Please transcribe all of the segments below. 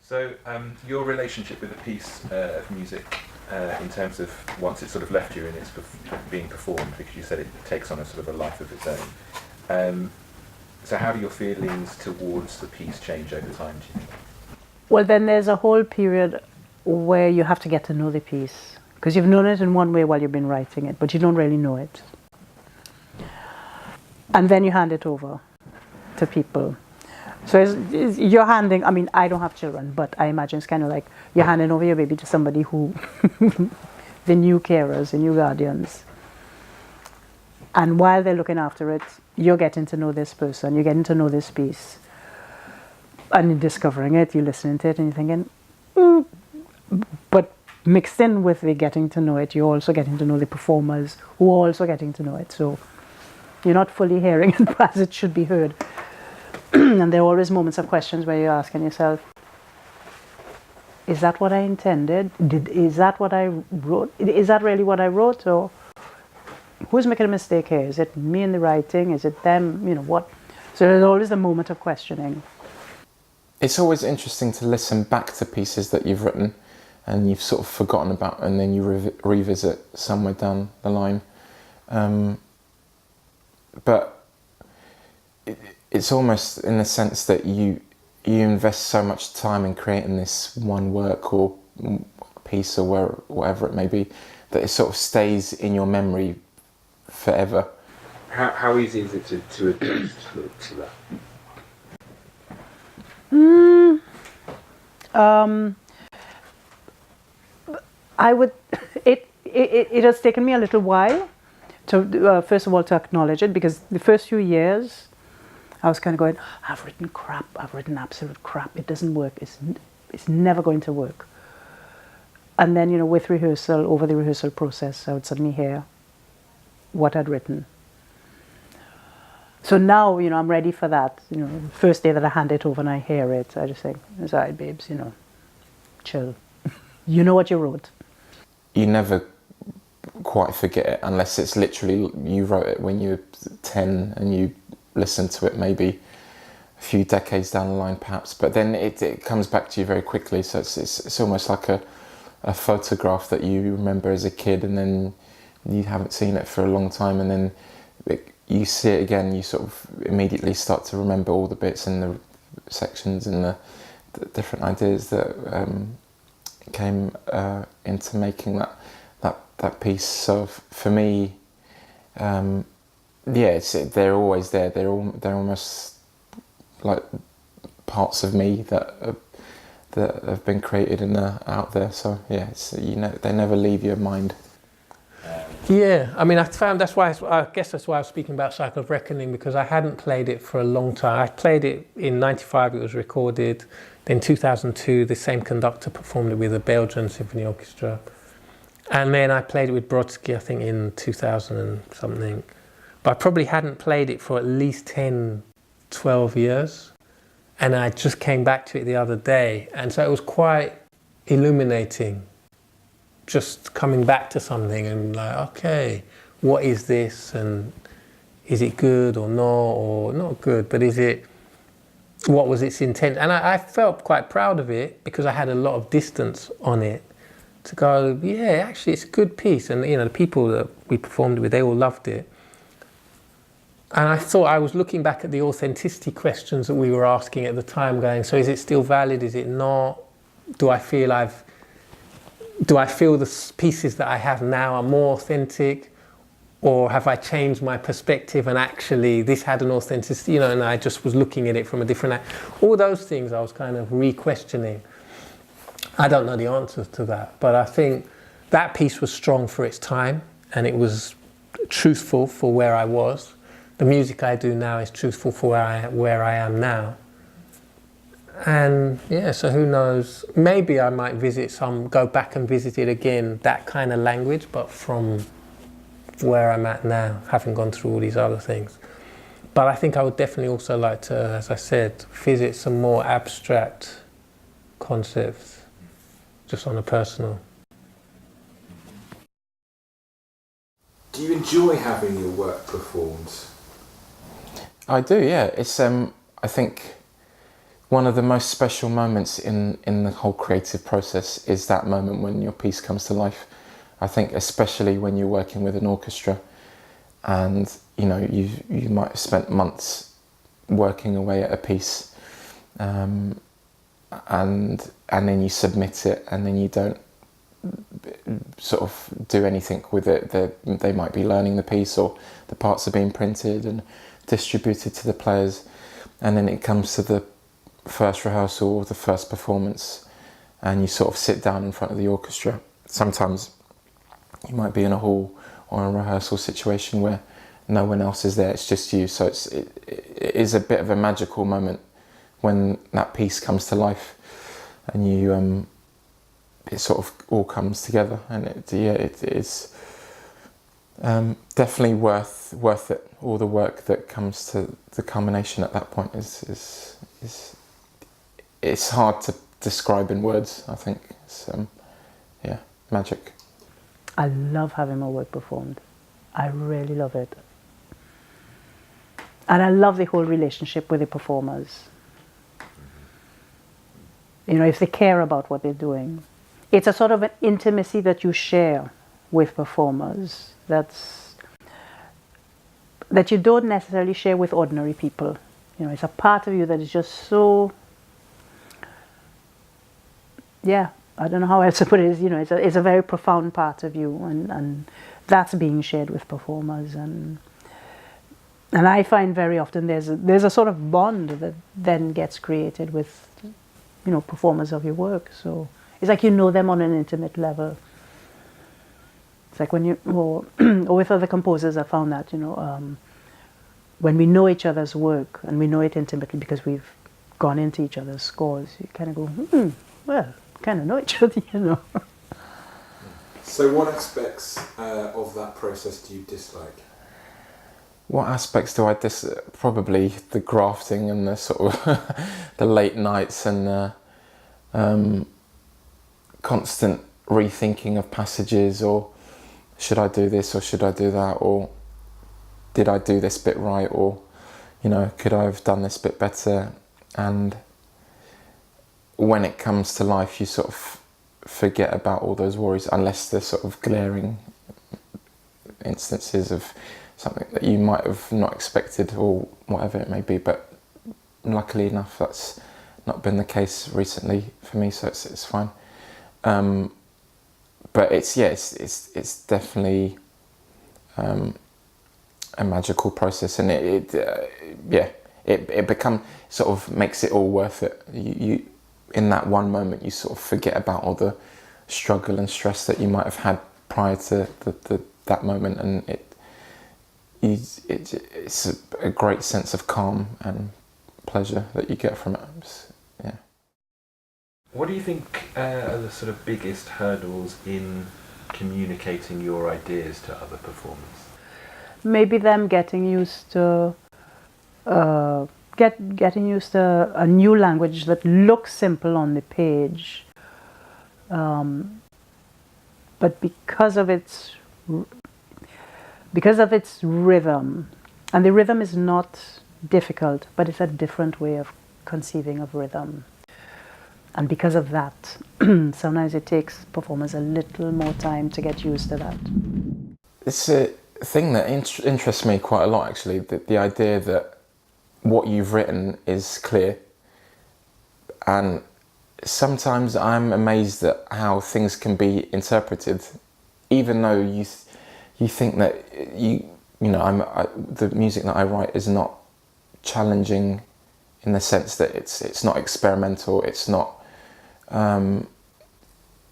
So your relationship with a piece of music, in terms of once it's sort of left you and it's being performed, because you said it takes on a sort of a life of its own. So how do your feelings towards the piece change over time, do you think? Well, then there's a whole period where you have to get to know the piece, because you've known it in one way while you've been writing it, but you don't really know it. And then you hand it over to people. So you're handing, I mean, I don't have children, but I imagine it's kind of like you're handing over your baby to somebody who, the new carers, the new guardians. And while they're looking after it, you're getting to know this person, you're getting to know this piece. And you're discovering it, you're listening to it, and you're thinking, But mixed in with the getting to know it, you're also getting to know the performers who are also getting to know it. So you're not fully hearing it as it should be heard. And there are always moments of questions where you're asking yourself, is that what I intended? Is that what I wrote? Is that really what I wrote? Or who's making a mistake here? Is it me in the writing? Is it them? You know, what? So there's always a moment of questioning. It's always interesting to listen back to pieces that you've written and you've sort of forgotten about, and then you revisit somewhere down the line. But it's almost in the sense that you invest so much time in creating this one work or piece or whatever it may be, that it sort of stays in your memory forever. How easy is it to adjust to that? I would. It has taken me a little while to first of all to acknowledge it, because the first few years I was kind of going, I've written crap. I've written absolute crap. It doesn't work. It's never going to work. And then, you know, with rehearsal, over the rehearsal process, I would suddenly hear what I'd written. So now, you know, I'm ready for that. You know, the first day that I hand it over and I hear it, I just think, it's all right, babes, you know, chill. You know what you wrote. You never quite forget it unless it's literally, you wrote it when you were 10 and you listened to it maybe a few decades down the line perhaps, but then it comes back to you very quickly. So it's almost like a photograph that you remember as a kid, and then you haven't seen it for a long time, and then you see it again, you sort of immediately start to remember all the bits and the sections and the different ideas that came into making that piece. So for me, they're always there. They're almost like parts of me that have been created and are out there. So yeah, they never leave your mind. Yeah, I mean, I found I guess that's why I was speaking about Cycle of Reckoning, because I hadn't played it for a long time. I played it in '95, it was recorded. Then 2002, the same conductor performed it with the Belgian Symphony Orchestra. And then I played it with Brodsky, I think in 2000 and something. But I probably hadn't played it for at least 10, 12 years. And I just came back to it the other day. And so it was quite illuminating, just coming back to something and like, okay, what is this? And is it good or not? Or not good, but what was its intent? And I felt quite proud of it because I had a lot of distance on it to go, yeah, actually it's a good piece. And you know, the people that we performed with, they all loved it. And I thought, I was looking back at the authenticity questions that we were asking at the time, going, so is it still valid? Is it not? Do I feel the pieces that I have now are more authentic? Or have I changed my perspective and actually this had an authenticity, you know, and I just was looking at it from a different... All those things I was kind of re-questioning. I don't know the answers to that, but I think that piece was strong for its time and it was truthful for where I was. The music I do now is truthful for where I am now. And yeah, so who knows, maybe I might go back and visit it again, that kind of language, but from where I'm at now, having gone through all these other things. But I think I would definitely also like to, as I said, visit some more abstract concepts, just on a personal. Do you enjoy having your work performed? I do, yeah. It's I think one of the most special moments in the whole creative process is that moment when your piece comes to life. I think especially when you're working with an orchestra and you might have spent months working away at a piece, and then you submit it and then you don't sort of do anything with it. They might be learning the piece, or the parts are being printed and distributed to the players, and then it comes to the first rehearsal or the first performance and you sort of sit down in front of the orchestra. Sometimes you might be in a hall or a rehearsal situation where no one else is there, it's just you. So it is a bit of a magical moment when that piece comes to life and you it sort of all comes together, and it is definitely worth it. All the work that comes to the culmination at that point is it's hard to describe in words. I think it's magic. I love having my work performed. I really love it. And I love the whole relationship with the performers. If they care about what they're doing. It's a sort of an intimacy that you share with performers that you don't necessarily share with ordinary people. It's a part of you that is just so, I don't know how else to put it. It's a very profound part of you, and that's being shared with performers. And I find very often there's a sort of bond that then gets created with, performers of your work. So it's like you know them on an intimate level. It's like when or with other composers, I found that, when we know each other's work and we know it intimately because we've gone into each other's scores, you kind of go, well, kind of know each other, So what aspects of that process do you dislike? What aspects do I probably the grafting and the sort of the late nights and the constant rethinking of passages, or should I do this or should I do that, or did I do this bit right, or could I have done this bit better? And when it comes to life, you sort of forget about all those worries, unless they're sort of glaring instances of something that you might have not expected or whatever it may be. But luckily enough, that's not been the case recently for me, so it's fine. But it's definitely a magical process, and it become sort of makes it all worth it. You in that one moment you sort of forget about all the struggle and stress that you might have had prior to that moment, and it's a great sense of calm and pleasure that you get from it. What do you think are the sort of biggest hurdles in communicating your ideas to other performers? Maybe them getting used to getting used to a new language that looks simple on the page, but because of its rhythm, and the rhythm is not difficult, but it's a different way of conceiving of rhythm. And because of that, sometimes it takes performers a little more time to get used to that. It's a thing that interests me quite a lot, actually, the idea that what you've written is clear. And sometimes I'm amazed at how things can be interpreted, even though you think that the music that I write is not challenging in the sense that it's not experimental, it's not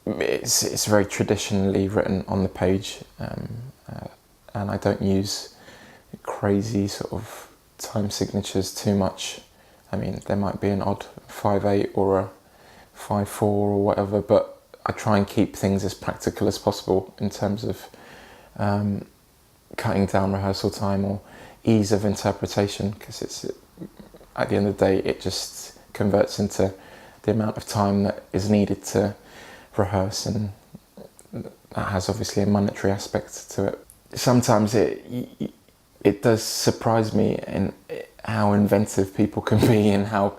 it's very traditionally written on the page, and I don't use crazy sort of time signatures too much. I mean, there might be an odd 5/8 or a 5/4 or whatever, but I try and keep things as practical as possible in terms of cutting down rehearsal time or ease of interpretation, because it's at the end of the day it just converts into the amount of time that is needed to rehearse, and that has obviously a monetary aspect to it. Sometimes it does surprise me in how inventive people can be and how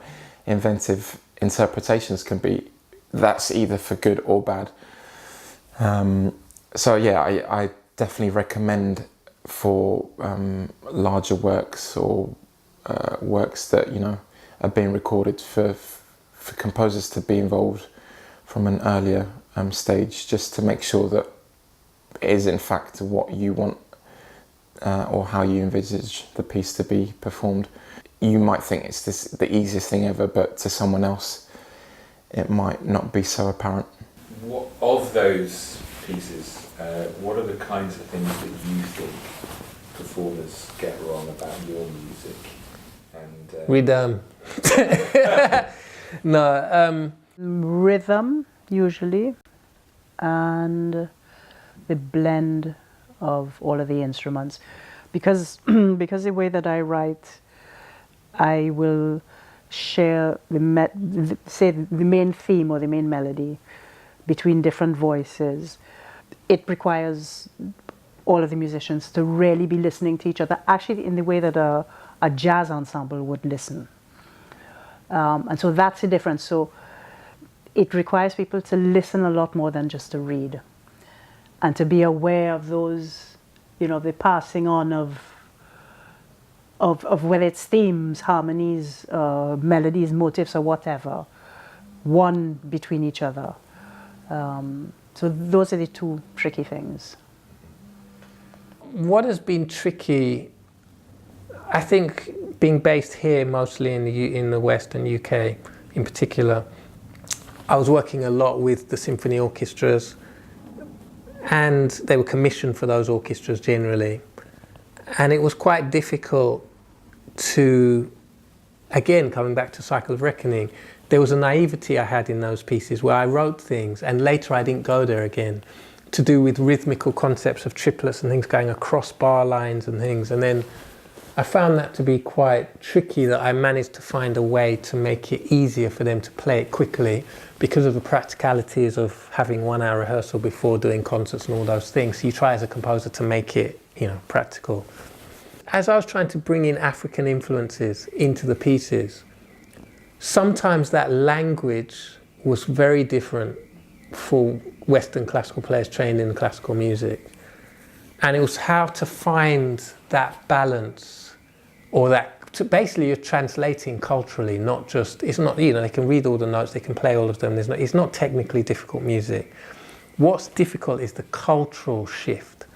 inventive interpretations can be, that's either for good or bad. So yeah, I definitely recommend for larger works or works that, you know, are being recorded for composers to be involved from an earlier stage, just to make sure that it is in fact what you want or how you envisage the piece to be performed. You might think it's the easiest thing ever, but to someone else it might not be so apparent. What of those pieces, what are the kinds of things that you think performers get wrong about your music? And Rhythm. No. Rhythm, usually, and the blend of all of the instruments. Because the way that I write, I will share the main theme or the main melody between different voices. It requires all of the musicians to really be listening to each other, actually in the way that a jazz ensemble would listen. And so that's the difference. So it requires people to listen a lot more than just to read, and to be aware of those, you know, the passing on of whether it's themes, harmonies, melodies, motifs, or whatever, one between each other. So those are the two tricky things. What has been tricky, I think, being based here mostly in the West and UK in particular, I was working a lot with the symphony orchestras, and they were commissioned for those orchestras generally. And it was quite difficult to, again, coming back to Cycle of Reckoning, there was a naivety I had in those pieces where I wrote things, and later I didn't go there again, to do with rhythmical concepts of triplets and things going across bar lines and things. And then I found that to be quite tricky, that I managed to find a way to make it easier for them to play it quickly because of the practicalities of having 1 hour rehearsal before doing concerts and all those things. So you try as a composer to make it, you know, practical. As I was trying to bring in African influences into the pieces, sometimes that language was very different for Western classical players trained in classical music. And it was how to find that balance, or basically you're translating culturally, not just, it's not, you know, they can read all the notes, they can play all of them, it's not technically difficult music. What's difficult is the cultural shift.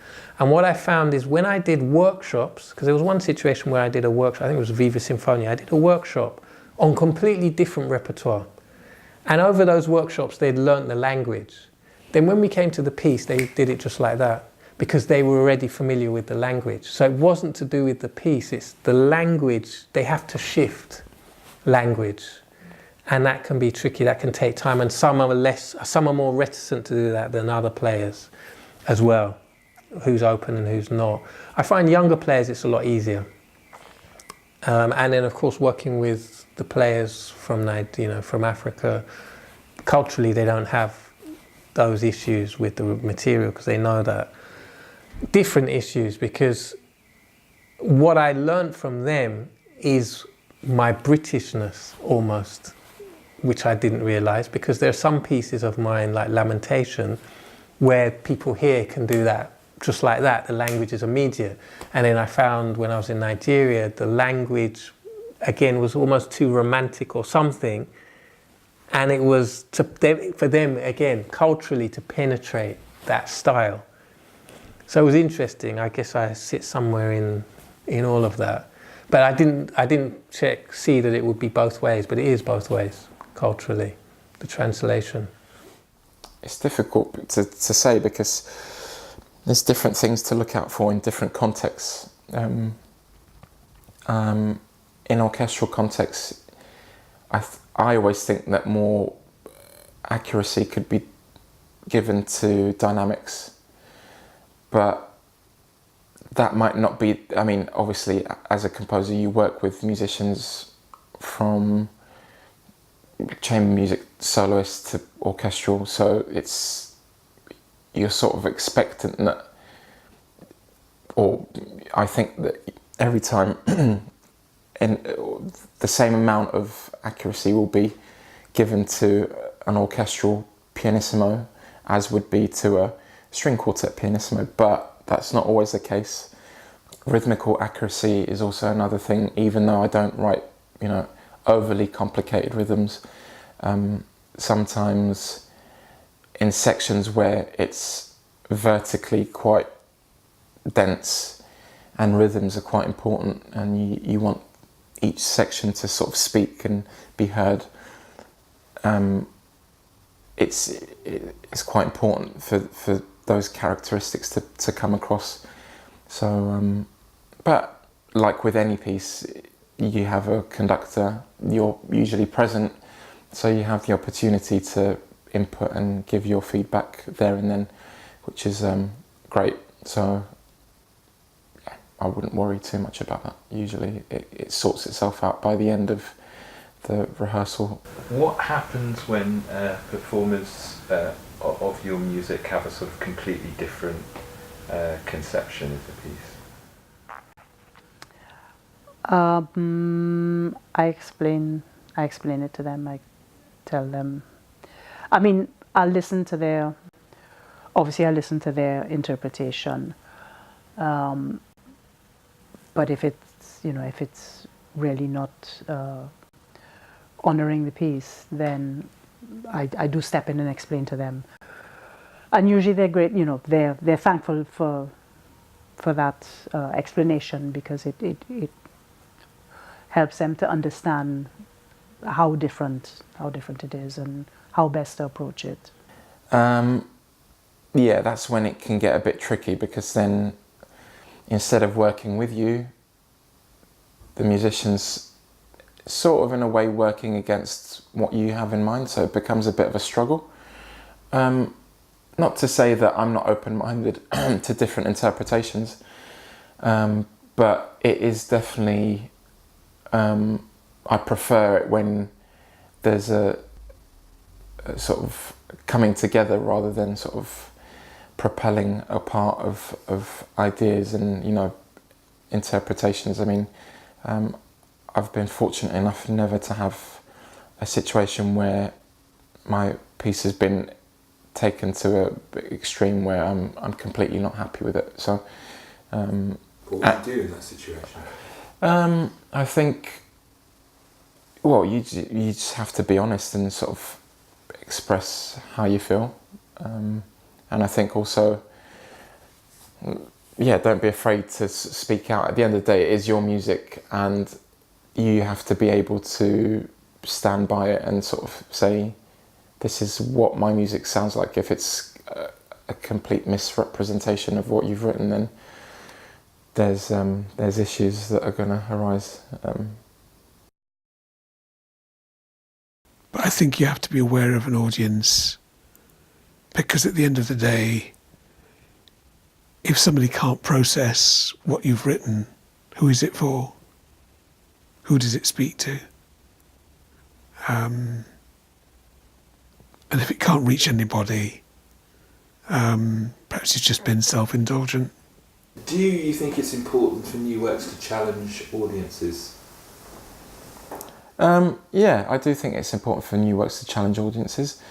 And what I found is when I did workshops, because there was one situation where I did a workshop, I think it was Viva Sinfonia, I did a workshop on completely different repertoire. And over those workshops, they'd learnt the language. Then when we came to the piece, they did it just like that, because they were already familiar with the language. So it wasn't to do with the piece, it's the language. They have to shift language. And that can be tricky, that can take time. And some are more reticent to do that than other players as well, who's open and who's not. I find younger players, it's a lot easier. And then of course, working with the players from Africa, culturally they don't have those issues with the material, because they know that. Different issues, because what I learned from them is my Britishness almost, which I didn't realise, because there are some pieces of mine, like Lamentation, where people here can do that just like that. The language is immediate. And then I found when I was in Nigeria, the language again was almost too romantic or something, and it was for them again culturally to penetrate that style. So it was interesting. I guess I sit somewhere in all of that, but I didn't see that it would be both ways. But it is both ways culturally, the translation. It's difficult to say, because there's different things to look out for in different contexts. In orchestral contexts, I always think that more accuracy could be given to dynamics. But that might not be, I mean, obviously, as a composer, you work with musicians from chamber music soloists to orchestral, so you're sort of expectant that, or I think that every time and the same amount of accuracy will be given to an orchestral pianissimo as would be to a string quartet pianissimo, but that's not always the case. Rhythmical accuracy is also another thing, even though I don't write, overly complicated rhythms. Sometimes in sections where it's vertically quite dense and rhythms are quite important, and you want each section to sort of speak and be heard, it's quite important for those characteristics to come across. So, but like with any piece, you have a conductor, you're usually present, so you have the opportunity to input and give your feedback there and then, which is great. So yeah, I wouldn't worry too much about that. Usually it sorts itself out by the end of the rehearsal. What happens when performers of your music have a sort of completely different conception of the piece? I explain it to them. I tell them. I mean, I listen to their interpretation. But if it's really not honoring the piece, then I do step in and explain to them. And usually they're great. They're thankful for that explanation, because it helps them to understand how different it is and how best to approach it. Yeah, that's when it can get a bit tricky, because then instead of working with you, the musician's sort of in a way working against what you have in mind, so it becomes a bit of a struggle. Not to say that I'm not open-minded to different interpretations, but it is definitely, I prefer it when there's a sort of coming together rather than sort of propelling a part of ideas and interpretations. I mean, I've been fortunate enough never to have a situation where my piece has been taken to an extreme where I'm completely not happy with it. So, what would you do in that situation? I think, well, you just have to be honest and sort of express how you feel, and I think also, don't be afraid to speak out. At the end of the day, it is your music, and you have to be able to stand by it and sort of say, this is what my music sounds like. If it's a complete misrepresentation of what you've written, then there's issues that are going to arise. But I think you have to be aware of an audience, because at the end of the day, if somebody can't process what you've written, who is it for? Who does it speak to? And if it can't reach anybody, perhaps it's just been self-indulgent. Do you think it's important for new works to challenge audiences? Yeah, I do think it's important for new works to challenge audiences.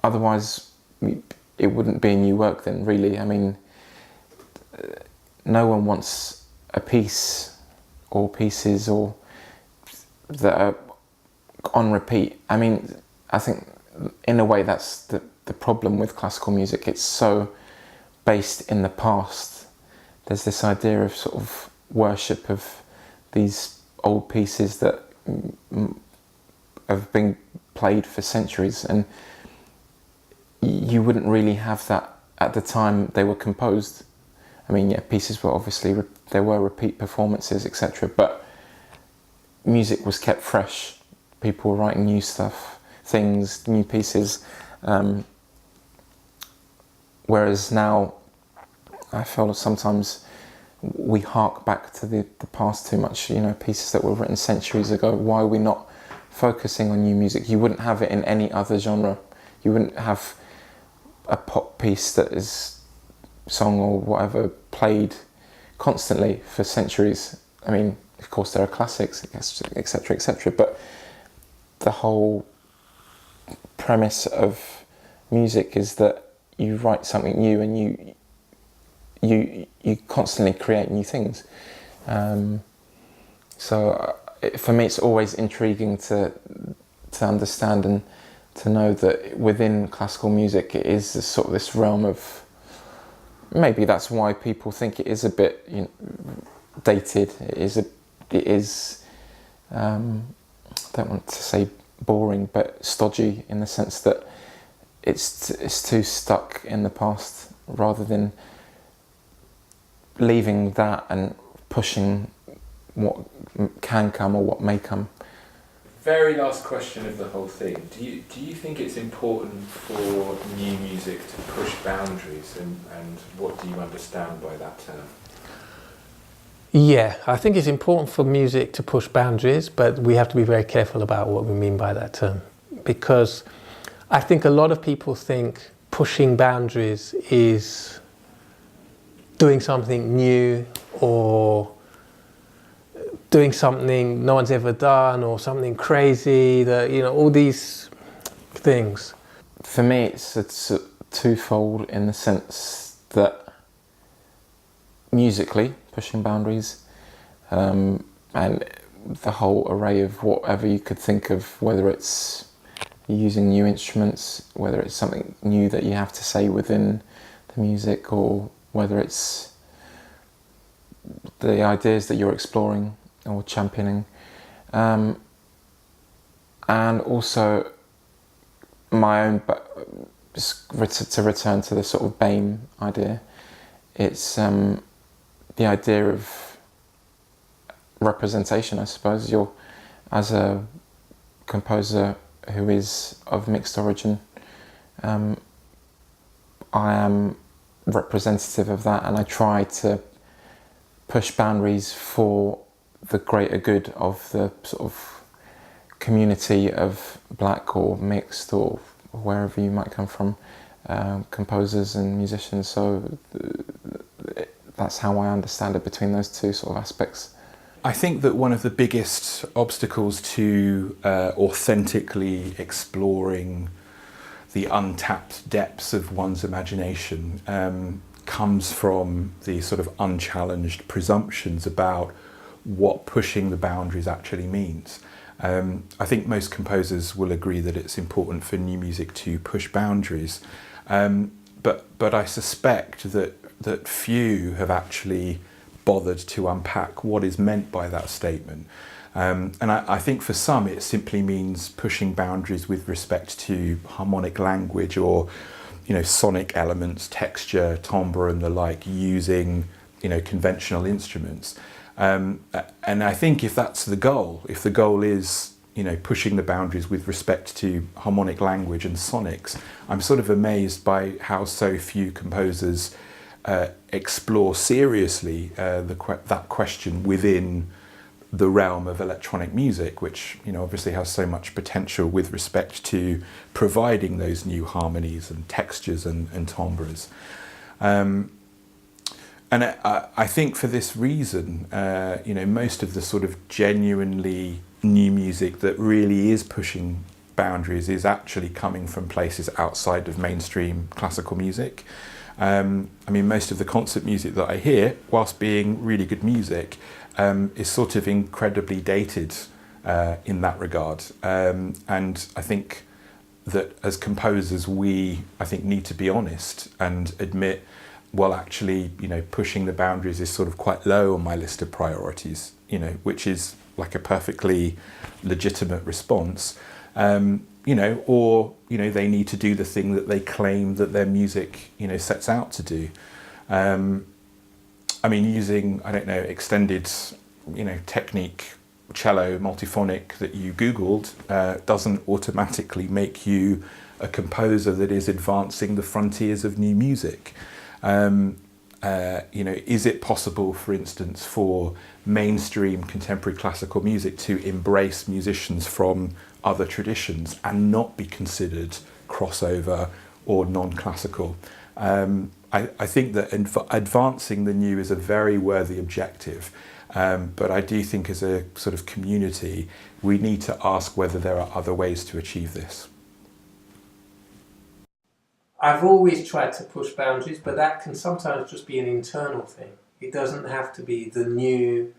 Otherwise, it wouldn't be a new work then, really. I mean, no one wants a piece or pieces or that are on repeat. I mean, I think in a way that's the problem with classical music. It's so based in the past. There's this idea of sort of worship of these old pieces that have been played for centuries, and you wouldn't really have that at the time they were composed. I mean, yeah, pieces were obviously, there were repeat performances, etc., but music was kept fresh. People were writing new stuff, things, new pieces. Whereas now, I feel sometimes we hark back to the past too much, pieces that were written centuries ago. Why are we not focusing on new music? You wouldn't have it in any other genre. You wouldn't have a pop piece that is song or whatever played constantly for centuries. I mean, of course there are classics, etc., etc., but the whole premise of music is that you write something new and you constantly create new things. So for me, it's always intriguing to understand and to know that within classical music, it is this realm of. Maybe that's why people think it is a bit dated. It is. I don't want to say boring, but stodgy in the sense that it's too stuck in the past, rather than leaving that and pushing what can come or what may come. Very last question of the whole thing. Do you think it's important for new music to push boundaries, and what do you understand by that term? Yeah, I think it's important for music to push boundaries, but we have to be very careful about what we mean by that term, because I think a lot of people think pushing boundaries is doing something new or doing something no one's ever done or something crazy, that all these things. For me, it's twofold in the sense that musically pushing boundaries, and the whole array of whatever you could think of, whether it's using new instruments, whether it's something new that you have to say within the music, or whether it's the ideas that you're exploring or championing, and also my own, to return to the sort of BAME idea, it's the idea of representation, I suppose. You're, as a composer who is of mixed origin, I am representative of that, and I try to push boundaries for the greater good of the sort of community of black or mixed or wherever you might come from, composers and musicians. So that's how I understand it between those two sort of aspects. I think that one of the biggest obstacles to authentically exploring the untapped depths of one's imagination comes from the sort of unchallenged presumptions about what pushing the boundaries actually means. I think most composers will agree that it's important for new music to push boundaries, but I suspect that few have actually bothered to unpack what is meant by that statement. And I think for some it simply means pushing boundaries with respect to harmonic language or sonic elements, texture, timbre and the like, using conventional instruments. And I think if that's the goal, if the goal is pushing the boundaries with respect to harmonic language and sonics, I'm sort of amazed by how so few composers explore seriously that question within the realm of electronic music, which obviously has so much potential with respect to providing those new harmonies and textures and timbres. And I think for this reason, most of the sort of genuinely new music that really is pushing boundaries is actually coming from places outside of mainstream classical music. Most of the concert music that I hear, whilst being really good music, is sort of incredibly dated in that regard. And I think that as composers, we need to be honest and admit, well, actually, pushing the boundaries is sort of quite low on my list of priorities, which is like a perfectly legitimate response. Or they need to do the thing that they claim that their music, sets out to do. Using, extended, technique, cello, multiphonic that you Googled doesn't automatically make you a composer that is advancing the frontiers of new music. Is it possible, for instance, for mainstream contemporary classical music to embrace musicians from other traditions and not be considered crossover or non-classical? I think that advancing the new is a very worthy objective, but I do think as a sort of community, we need to ask whether there are other ways to achieve this. I've always tried to push boundaries, but that can sometimes just be an internal thing. It doesn't have to be the new,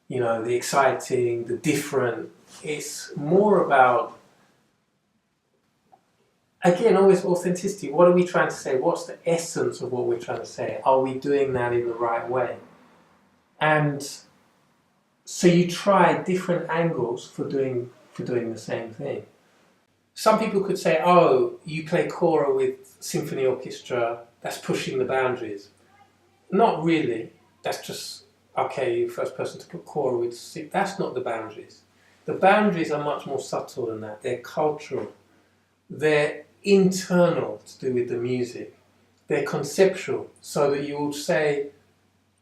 you know, the exciting, the different. It's more about, again, always authenticity. What are we trying to say? What's the essence of what we're trying to say? Are we doing that in the right way? And so you try different angles for doing the same thing. Some people could say, oh, you play kora with symphony orchestra, that's pushing the boundaries. Not really. That's just, okay, you're the first person to put kora with, that's not the boundaries. The boundaries are much more subtle than that. They're cultural. They're internal to do with the music. They're conceptual, so that you would say,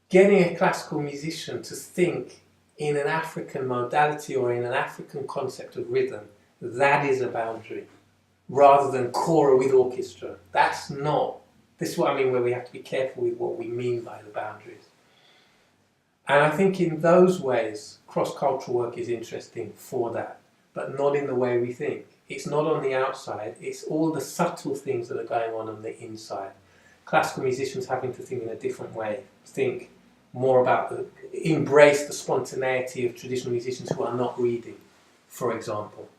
getting a classical musician to think in an African modality or in an African concept of rhythm, that is a boundary, rather than kora with orchestra. That's not. This is what I mean, where we have to be careful with what we mean by the boundaries. And I think in those ways, cross-cultural work is interesting for that, but not in the way we think. It's not on the outside, it's all the subtle things that are going on the inside. Classical musicians having to think in a different way, think more about embrace the spontaneity of traditional musicians who are not reading, for example.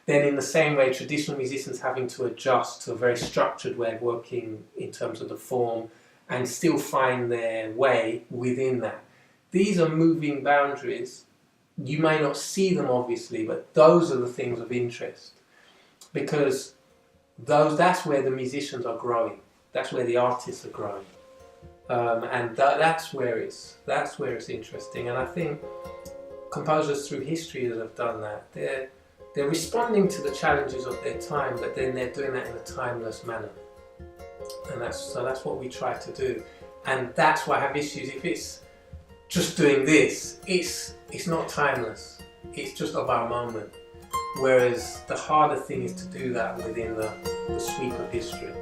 Then in the same way, traditional musicians having to adjust to a very structured way of working in terms of the form and still find their way within that. These are moving boundaries. You may not see them obviously, but those are the things of interest, because that's where the musicians are growing. That's where the artists are growing. And that's where it's interesting. And I think composers through history that have done that, they're responding to the challenges of their time, but then they're doing that in a timeless manner. And that's what we try to do. And that's why I have issues. If it's just doing this, it's not timeless. It's just of our moment. Whereas the harder thing is to do that within the sweep of history.